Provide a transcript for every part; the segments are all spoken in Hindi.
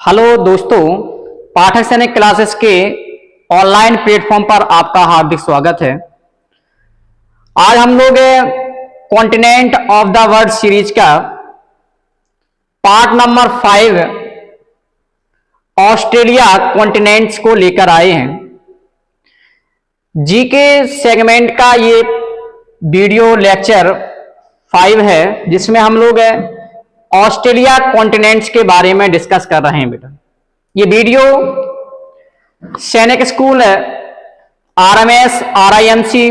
हेलो दोस्तों, पाठक सैनिक क्लासेस के ऑनलाइन प्लेटफॉर्म पर आपका हार्दिक स्वागत है। आज हम लोग continent of the world series का पार्ट नंबर 5 ऑस्ट्रेलिया कॉन्टिनेंट्स को लेकर आए हैं। जीके सेगमेंट का ये वीडियो लेक्चर 5 है, जिसमें हम लोग ऑस्ट्रेलिया कॉन्टिनेंट्स के बारे में डिस्कस कर रहे हैं। बेटा, ये वीडियो सैनिक school, RMS, RIMC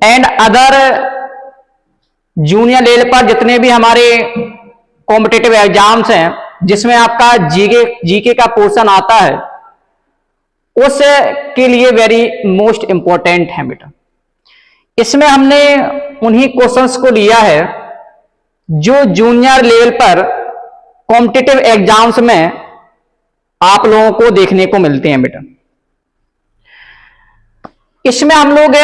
and other junior level पर जितने भी हमारे कॉम्पिटिटिव एग्जाम्स हैं, जिसमें आपका जीके का पोर्शन आता है, उस के लिए वेरी मोस्ट इंपॉर्टेंट है। बेटा, इसमें हमने उन्हीं क्वेश्चंस को लिया है जो जूनियर लेवल पर कॉम्पिटिटिव एग्जाम्स में आप लोगों को देखने को मिलते हैं। बेटा, इसमें हम लोग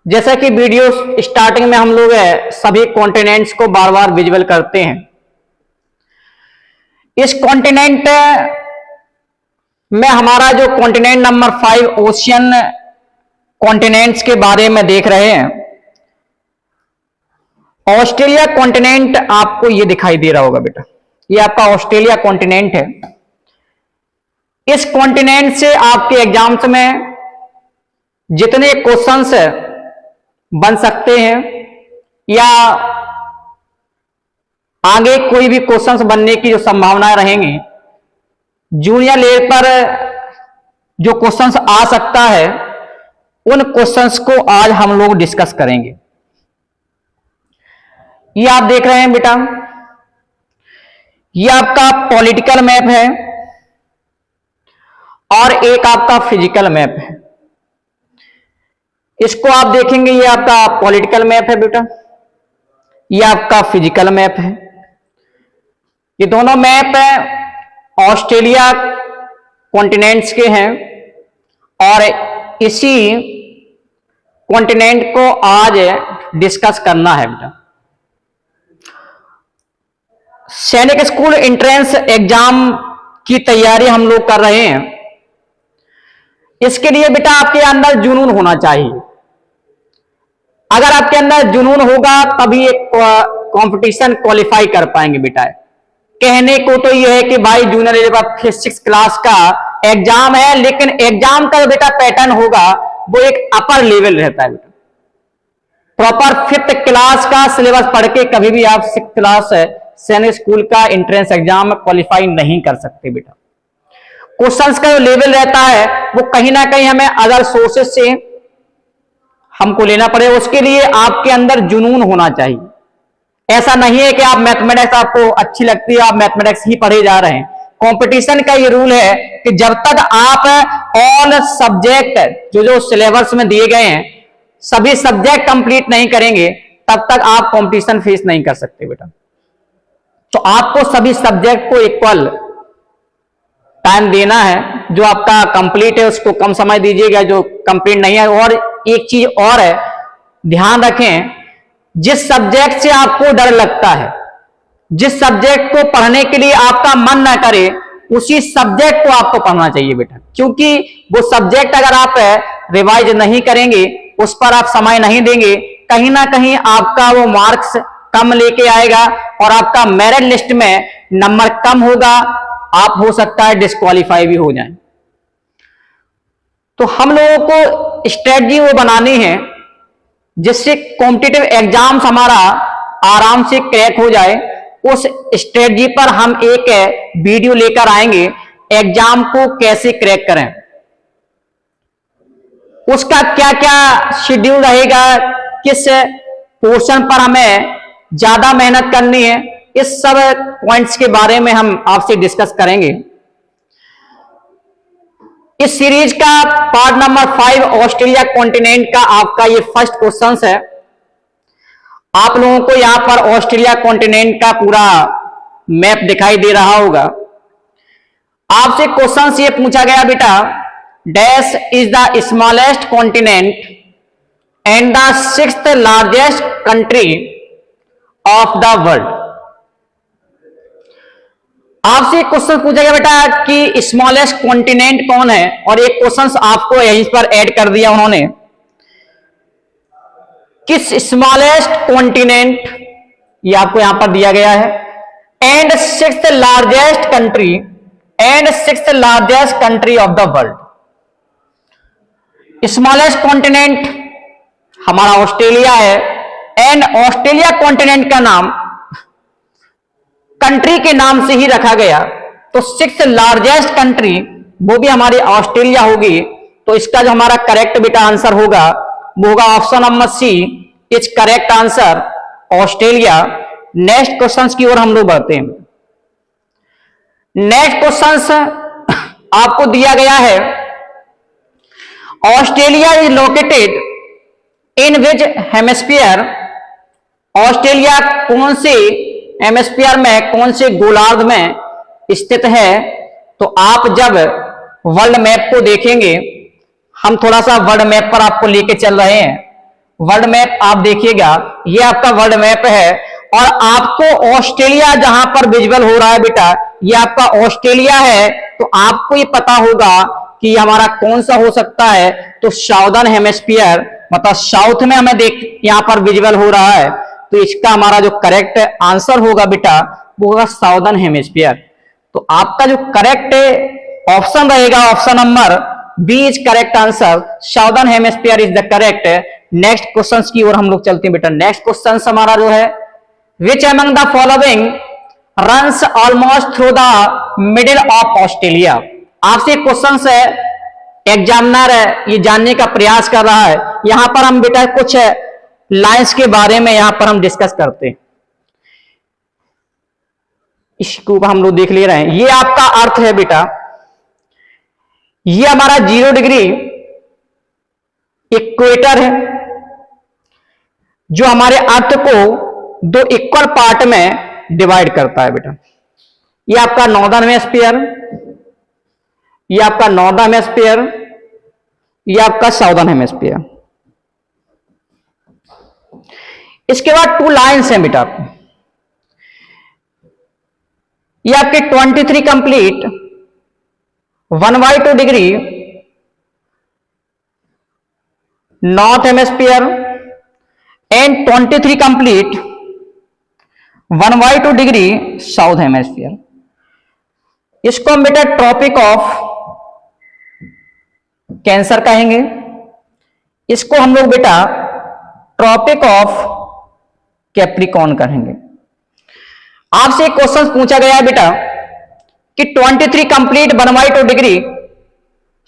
जैसा कि वीडियो स्टार्टिंग में हम लोग सभी कॉन्टिनेंट्स को बार बार विजुअल करते हैं। इस कॉन्टिनेंट में हमारा जो कॉन्टिनेंट नंबर 5 ओशियन कॉन्टिनेंट्स के बारे में देख रहे हैं। ऑस्ट्रेलिया कॉन्टिनेंट आपको ये दिखाई दे रहा होगा। बेटा, ये आपका ऑस्ट्रेलिया कॉन्टिनेंट है। इस कॉन्टिनेंट से आपके एग्जाम्स में जितने क्वेश्चंस बन सकते हैं या आगे कोई भी क्वेश्चंस बनने की जो संभावनाएं रहेंगी, जूनियर लेवल पर जो क्वेश्चंस आ सकता है, उन क्वेश्चंस को आज हम लोग डिस्कस करेंगे। ये आप देख रहे हैं बेटा, ये आपका पॉलिटिकल मैप है और एक आपका फिजिकल मैप है। इसको आप देखेंगे, ये आपका पॉलिटिकल मैप है बेटा, ये आपका फिजिकल मैप है। ये दोनों मैप ऑस्ट्रेलिया कॉन्टिनेंट्स के हैं और इसी कॉन्टिनेंट को आज डिस्कस करना है। बेटा, सैनिक स्कूल एंट्रेंस एग्जाम की तैयारी हम लोग कर रहे हैं। इसके लिए बेटा आपके अंदर जुनून होना चाहिए। अगर आपके अंदर जुनून होगा तभी एक कंपटीशन क्वालिफाई कर पाएंगे। बेटा, कहने को तो यह है कि भाई जूनियर लेवल पर 6 क्लास का एग्जाम है, लेकिन एग्जाम का बेटा पैटर्न होगा वो एक अपर लेवल रहता है। बेटा, प्रॉपर 5th क्लास का सिलेबस पढ़ के कभी भी आप 6th क्लास सैनिक स्कूल का एंट्रेंस एग्जाम में क्वालिफाई नहीं कर सकते। बेटा, क्वेश्चंस का जो लेवल रहता है वो कहीं ना कहीं हमें अदर सोर्सेस से हमको लेना पड़े। उसके लिए आपके अंदर जुनून होना चाहिए। ऐसा नहीं है कि आप मैथमेटिक्स आपको अच्छी लगती है, आप मैथमेटिक्स ही पढ़े जा रहे हैं। कंपटीशन का ये रूल है कि जब तक आप ऑल सब्जेक्ट जो सिलेबस में दिए गए हैं सभी सब्जेक्ट कंप्लीट नहीं करेंगे, तब तक आप कंपटीशन फेस नहीं कर सकते। बेटा, तो आपको सभी सब्जेक्ट को इक्वल टाइम देना है। जो आपका कंप्लीट है उसको कम समय दीजिएगा, जो कंप्लीट नहीं है। और एक चीज और है, ध्यान रखें, जिस सब्जेक्ट से आपको डर लगता है, जिस सब्जेक्ट को पढ़ने के लिए आपका मन ना करे, उसी सब्जेक्ट को आपको पढ़ना चाहिए। बेटा, क्योंकि वो सब्जेक्ट अगर आप रिवाइज नहीं करेंगे, उस पर आप समय नहीं देंगे, कहीं ना कहीं आपका वो मार्क्स कम लेके आएगा और आपका मेरिट लिस्ट में नंबर कम होगा। आप हो सकता है डिस्क्वालीफाई भी हो जाएं। तो हम लोगों को स्ट्रेटजी वो बनानी है जिससे कॉम्पिटिटिव एग्जाम्स हमारा आराम से क्रैक हो जाए। उस स्ट्रेटजी पर हम एक वीडियो लेकर आएंगे, एग्जाम को कैसे क्रैक करें, उसका क्या क्या शेड्यूल रहेगा, किस पोर्शन पर हमें ज्यादा मेहनत करनी है, इस सब पॉइंट्स के बारे में हम आपसे डिस्कस करेंगे। इस सीरीज का पार्ट नंबर 5 ऑस्ट्रेलिया कॉन्टिनेंट का आपका ये फर्स्ट क्वेश्चन है। आप लोगों को यहां पर ऑस्ट्रेलिया कॉन्टिनेंट का पूरा मैप दिखाई दे रहा होगा। आपसे क्वेश्चन ये पूछा गया, बेटा, dash is the smallest continent and the 6th largest country of the world. आपसे एक क्वेश्चन पूछा गया बेटा कि स्मॉलेस्ट कॉन्टिनेंट कौन है, और एक क्वेश्चन आपको यहीं पर ऐड कर दिया उन्होंने, किस स्मॉलेस्ट कॉन्टिनेंट, ये आपको यहां पर दिया गया है, and sixth largest country of the world. Smallest continent हमारा ऑस्ट्रेलिया है, एंड ऑस्ट्रेलिया कॉन्टिनेंट का नाम कंट्री के नाम से ही रखा गया, तो सिक्स्थ लार्जेस्ट कंट्री वो भी हमारी ऑस्ट्रेलिया होगी। तो इसका जो हमारा करेक्ट बेटा आंसर होगा वो होगा option number C is correct answer, Australia. Next questions की ओर हम लोग बढ़ते हैं। नेक्स्ट क्वेश्चंस आपको दिया गया है, Australia is located in which hemisphere, Australia कौन से हेमिस्फीयर में, कौन से गोलार्ध में स्थित है। तो आप जब वर्ल्ड मैप को देखेंगे, हम थोड़ा सा वर्ल्ड मैप पर आपको लेके चल रहे हैं। वर्ल्ड मैप आप देखिएगा, ये आपका वर्ल्ड मैप है, और आपको ऑस्ट्रेलिया जहां पर विजुअल हो रहा है बेटा, ये आपका ऑस्ट्रेलिया है। तो आपको ये पता होगा कि हमारा कौन सा हो सकता है, तो साउदर्न हेमिस्फीयर, मतलब साउथ में हमें यहां पर विजुअल हो रहा है। तो इसका हमारा जो करेक्ट आंसर होगा बेटा वो होगा साउदर्न हेमिस्फीयर। तो आपका जो करेक्ट ऑप्शन रहेगा option number B is correct answer, southern hemisphere is the correct. Next question की ओर हम लोग चलते हैं बेटा। नेक्स्ट क्वेश्चन हमारा जो है, which among the following runs almost through the middle of Australia. आपसे क्वेश्चन है, एग्जामिनर ये जानने का प्रयास कर रहा है। यहां पर हम बेटा कुछ लाइंस के बारे में यहां पर हम डिस्कस करते हैं, इसको हम लोग देख ले रहे हैं। ये आपका अर्थ है बेटा, ये हमारा 0 डिग्री इक्वेटर है, जो हमारे अर्थ को 2 इक्वल पार्ट में डिवाइड करता है बेटा। ये आपका नॉर्दर्न हेमिस्फीयर, ये आपका नॉर्दर्न हेमिस्फीयर, ये आपका साउदर्न हेमिस्फीयर। इसके बाद 2 लाइंस हैं बेटा, ये आपके 23 complete 1/2 degree north hemisphere and 23 complete 1/2 degree south hemisphere. इसको हम बेटा ट्रॉपिक ऑफ कैंसर कहेंगे, इसको हम लोग बेटा ट्रॉपिक ऑफ कैप्रिकॉर्न कहेंगे। आपसे एक क्वेश्चन पूछा गया है बेटा कि 23 कंप्लीट 1/2 डिग्री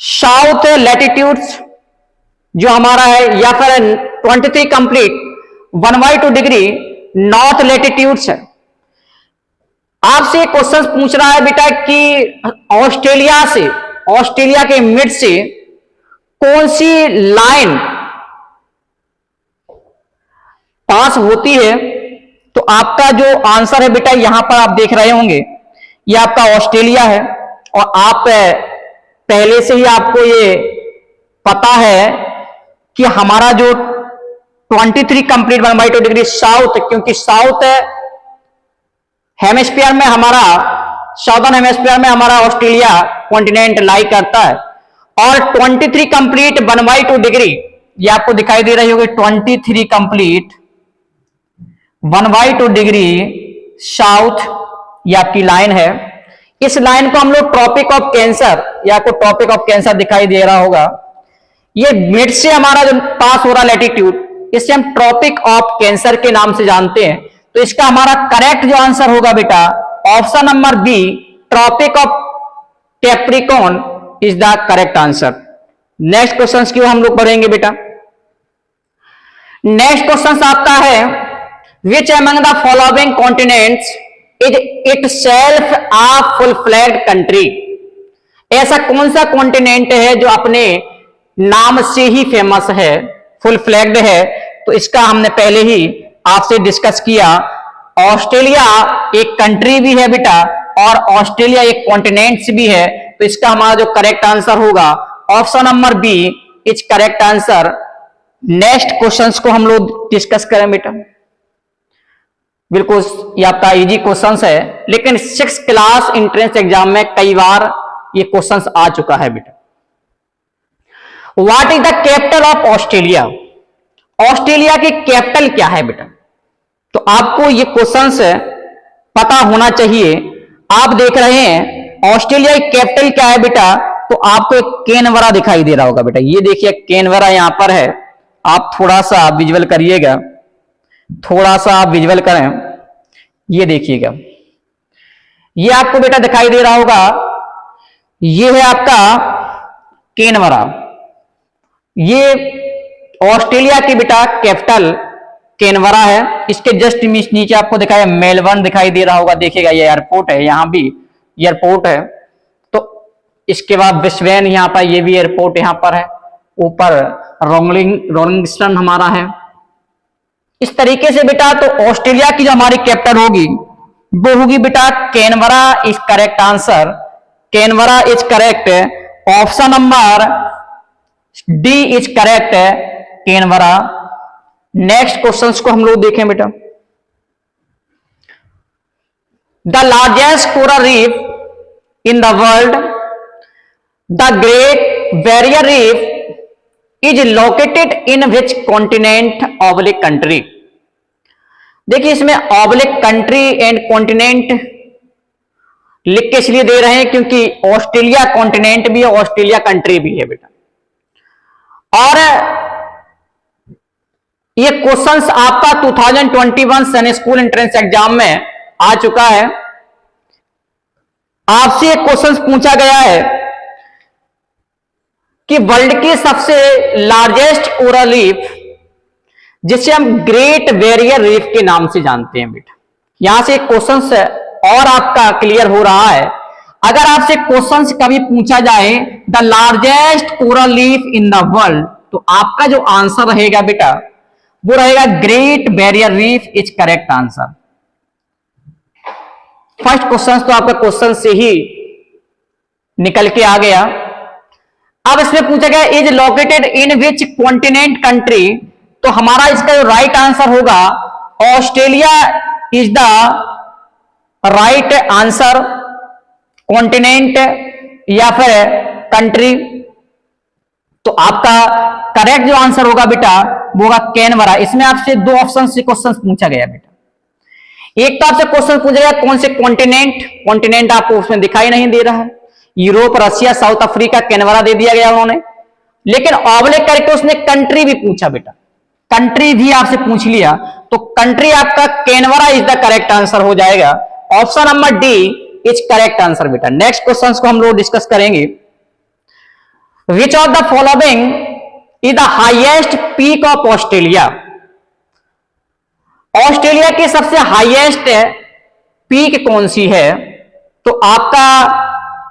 साउथ लैटिट्यूड्स जो हमारा है, या फिर 23 कंप्लीट 1/2 डिग्री नॉर्थ लैटिट्यूड्स है। आपसे एक क्वेश्चन पूछ रहा है बेटा कि ऑस्ट्रेलिया के मिड से कौन सी लाइन पास होती है। तो आपका जो आंसर है बेटा, यहां पर आप देख रहे होंगे, ये आपका ऑस्ट्रेलिया है, और आप पहले से ही आपको ये पता है कि हमारा जो 23 कंप्लीट 1/2 डिग्री साउथ, क्योंकि साउथ हेमिस्फीयर में हमारा, साउदर्न हेमिस्फीयर में हमारा ऑस्ट्रेलिया कॉन्टिनेंट लाई करता है, और 23 कंप्लीट 1/2 डिग्री, ये आपको दिखाई दे रही होगी 23 कंप्लीट 1/2 डिग्री साउथ, ये आपकी लाइन है। इस लाइन को हम लोग ट्रॉपिक ऑफ कैंसर, या आपको ट्रॉपिक ऑफ कैंसर दिखाई दे रहा होगा, ये मिड से हमारा जो पास हो रहा लैटिट्यूड, इसे हम ट्रॉपिक ऑफ कैंसर के नाम से जानते हैं। तो इसका हमारा करेक्ट जो आंसर होगा बेटा option number B, Tropic of Capricorn is the correct answer. Next question की ओर हम लोग बढ़ेंगे बेटा। नेक्स्ट क्वेश्चन आपका है, which among the following continents is itself a full flagged country. ऐसा कौन सा कॉन्टिनेंट है जो अपने नाम से ही फेमस है, फुल फ्लैग्ड है। तो इसका हमने पहले ही आपसे डिस्कस किया, ऑस्ट्रेलिया एक कंट्री भी है बेटा, और ऑस्ट्रेलिया एक कॉन्टिनेंट भी है। तो इसका हमारा जो करेक्ट आंसर होगा option number B is correct answer. Next questions को हम लोग डिस्कस करें बेटा। बिल्कुल ये आपका इजी क्वेश्चंस है, लेकिन 6th क्लास एंट्रेंस एग्जाम में कई बार ये क्वेश्चंस आ चुका है बेटा। What is the capital of Australia? Australia की कैपिटल क्या है बेटा? तो आपको ये क्वेश्चंस पता होना चाहिए। आप देख रहे हैं ऑस्ट्रेलिया की कैपिटल क्या है बेटा, तो आपको एक कैनबरा दिखाई दे रहा होगा बेटा। ये देखिए कैनबरा यहां पर है, आप थोड़ा सा विजुअल करिएगा, थोड़ा सा आप विजुअल करें, ये देखिएगा, ये आपको बेटा दिखाई दे रहा होगा, ये है आपका कैनबरा। ये ऑस्ट्रेलिया की बेटा कैपिटल कैनबरा है। इसके जस्ट नीचे आपको दिखाया मेलबर्न दिखाई दे रहा होगा, देखिएगा ये एयरपोर्ट है, यहां भी एयरपोर्ट है। तो इसके बाद ब्रिस्बेन यहां पर, ये भी एयरपोर्ट यहां पर है। ऊपर रोलिंगस्टन हमारा है। इस तरीके से बेटा तो ऑस्ट्रेलिया की जो हमारी कैपिटल होगी वो होगी बेटा Canberra is correct answer. Canberra is correct, option number D is correct, Canberra. Next questions को हम लोग देखें बेटा। The largest coral reef in the world, the great barrier reef is located in which continent oblique country? देखिए इसमें ऑब्लिक कंट्री एंड कॉन्टिनेंट लिख के इसलिए दे रहे हैं क्योंकि ऑस्ट्रेलिया कॉन्टिनेंट भी है, ऑस्ट्रेलिया कंट्री भी है बेटा। और ये क्वेश्चंस आपका 2021 सैनिक स्कूल एंट्रेंस एग्जाम में आ चुका है। आपसे एक क्वेश्चंस पूछा गया है कि वर्ल्ड की सबसे लार्जेस्ट कोरल रीफ, जिसे हम ग्रेट बैरियर रीफ के नाम से जानते हैं बेटा। यहां से क्वेश्चंस और आपका क्लियर हो रहा है। अगर आपसे क्वेश्चंस कभी पूछा जाए the largest coral reef in the world, तो आपका जो आंसर रहेगा बेटा वो रहेगा great barrier reef is correct answer. First question तो आपका क्वेश्चन से ही निकल के आ गया। अब इसमें पूछा गया is located in which continent country, तो हमारा इसका जो राइट आंसर होगा Australia is the right answer, continent या फिर कंट्री। तो आपका करेक्ट जो आंसर होगा बेटा वो होगा कैनबरा। इसमें आपसे दो ऑप्शन से क्वेश्चन पूछा गया बेटा। एक तो आपसे क्वेश्चन पूछा गया कौन से कॉन्टिनेंट, कॉन्टिनेंट आपको उसमें दिखाई नहीं दे रहा है, Europe, Russia, South Africa, Canberra दे दिया गया उन्होंने। लेकिन ऑब्लिक करके उसने कंट्री भी पूछा बेटा, कंट्री भी आपसे पूछ लिया, तो कंट्री आपका Canberra is the correct answer हो जाएगा। Option number D is correct answer बेटा। नेक्स्ट क्वेश्चन को हम लोग डिस्कस करेंगे। Which of the following is the highest peak of Australia? Australia की सबसे हाईएस्ट पीक कौन सी है? तो आपका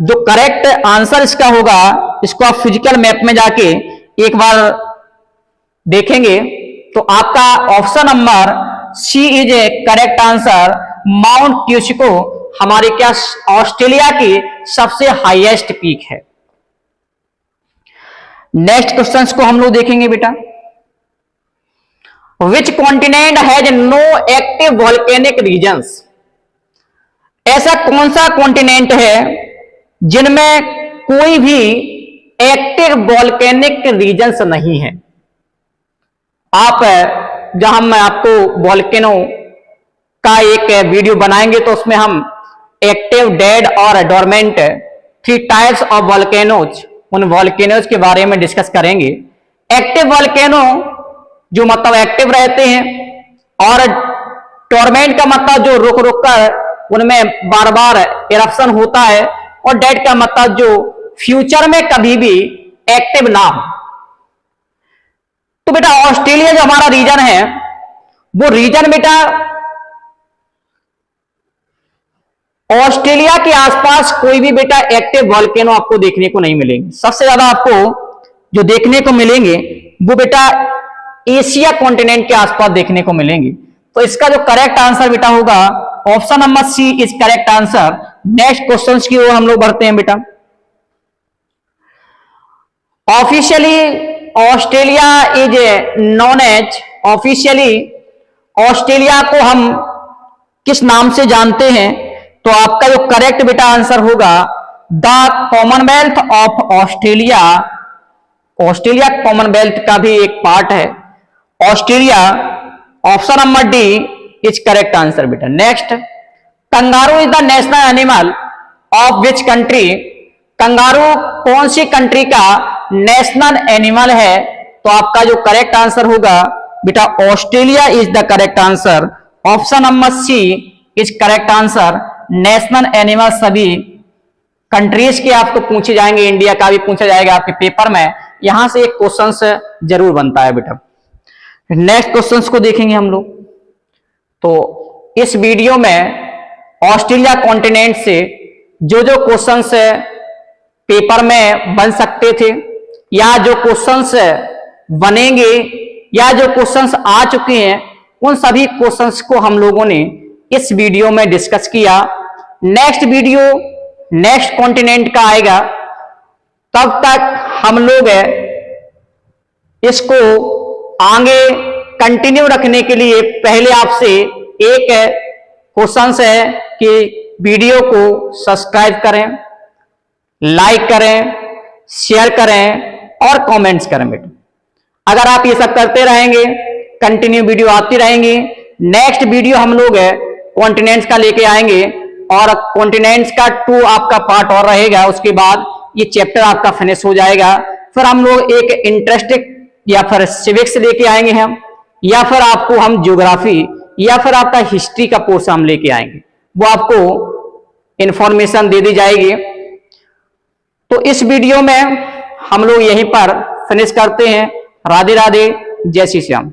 जो करेक्ट आंसर इसका होगा, इसको आप फिजिकल मैप में जाके एक बार देखेंगे तो आपका option number C is a correct answer. Mount Kosciuszko हमारे क्या ऑस्ट्रेलिया की सबसे हाईएस्ट पीक है। नेक्स्ट क्वेश्चंस को हम लोग देखेंगे बेटा। Which continent has no active volcanic regions? ऐसा कौन सा कॉन्टिनेंट है जिनमें कोई भी एक्टिव वॉल्केनिक रीजन्स नहीं है? आप जहां मैं आपको वॉल्केनो का एक वीडियो बनाएंगे तो उसमें हम एक्टिव, डेड और डोरमेंट 3 टाइप्स ऑफ वॉल्केनोज, उन वॉल्केनोज के बारे में डिस्कस करेंगे। एक्टिव वॉल्केनो जो मतलब एक्टिव रहते हैं, और टॉर्मेंट का मतलब जो रुक रुक कर उनमें बार बार इरप्शन होता है, और डेड का मतलब जो फ्यूचर में कभी भी एक्टिव ना हो। तो बेटा ऑस्ट्रेलिया जो हमारा रीजन है वो रीजन बेटा ऑस्ट्रेलिया के आसपास कोई भी बेटा एक्टिव वॉल्केनो आपको देखने को नहीं मिलेंगे। सबसे ज्यादा आपको जो देखने को मिलेंगे वो बेटा एशिया कॉन्टिनेंट के आसपास देखने को मिलेंगे। तो इसका जो करेक्ट आंसर बेटा होगा option number C is correct answer. Next question की ओर हम लोग बढ़ते हैं बेटा। Officially Australia is known as, officially Australia को हम किस नाम से जानते हैं? तो आपका जो करेक्ट बेटा आंसर होगा the Commonwealth of Australia. Australia Commonwealth का भी एक पार्ट है Australia. Option number D is correct answer बेटा। Next, kangaroo is the national animal of which country? Kangaroo कौन सी कंट्री का नेशनल एनिमल है? तो आपका जो करेक्ट आंसर होगा बेटा Australia is the correct answer. Option number C is correct answer. National animal सभी कंट्रीज के आपको पूछे जाएंगे, इंडिया का भी पूछा जाएगा आपके पेपर में, यहां से एक क्वेश्चन जरूर बनता है बेटा। नेक्स्ट क्वेश्चंस को देखेंगे हम लोग। तो इस वीडियो में ऑस्ट्रेलिया कॉन्टिनेंट से जो जो क्वेश्चंस पेपर में बन सकते थे या जो क्वेश्चंस बनेंगे या जो क्वेश्चंस आ चुके हैं, उन सभी क्वेश्चंस को हम लोगों ने इस वीडियो में डिस्कस किया। नेक्स्ट वीडियो नेक्स्ट कॉन्टिनेंट का आएगा, तब तक हम लोग इसको आगे कंटिन्यू रखने के लिए पहले आपसे एक क्वेश्चन है कि वीडियो को सब्सक्राइब करें, लाइक करें, शेयर करें और कमेंट्स करें बेटा। अगर आप ये सब करते रहेंगे, कंटिन्यू वीडियो आती रहेंगी। नेक्स्ट वीडियो हम लोग कॉन्टिनेंट्स का लेके आएंगे और कॉन्टिनेंट्स का 2 आपका पार्ट और रहेगा। उसके बाद ये चैप्टर आपका फिनिश हो जाएगा। फिर हम लोग एक इंटरेस्टिंग या फिर सिविक्स लेके आएंगे हम, या फिर आपको हम ज्योग्राफी या फिर आपका हिस्ट्री का पोर्शन हम लेके आएंगे, वो आपको इंफॉर्मेशन दे दी जाएगी। तो इस वीडियो में हम लोग यहीं पर फिनिश करते हैं। राधे राधे, जय श्री श्याम।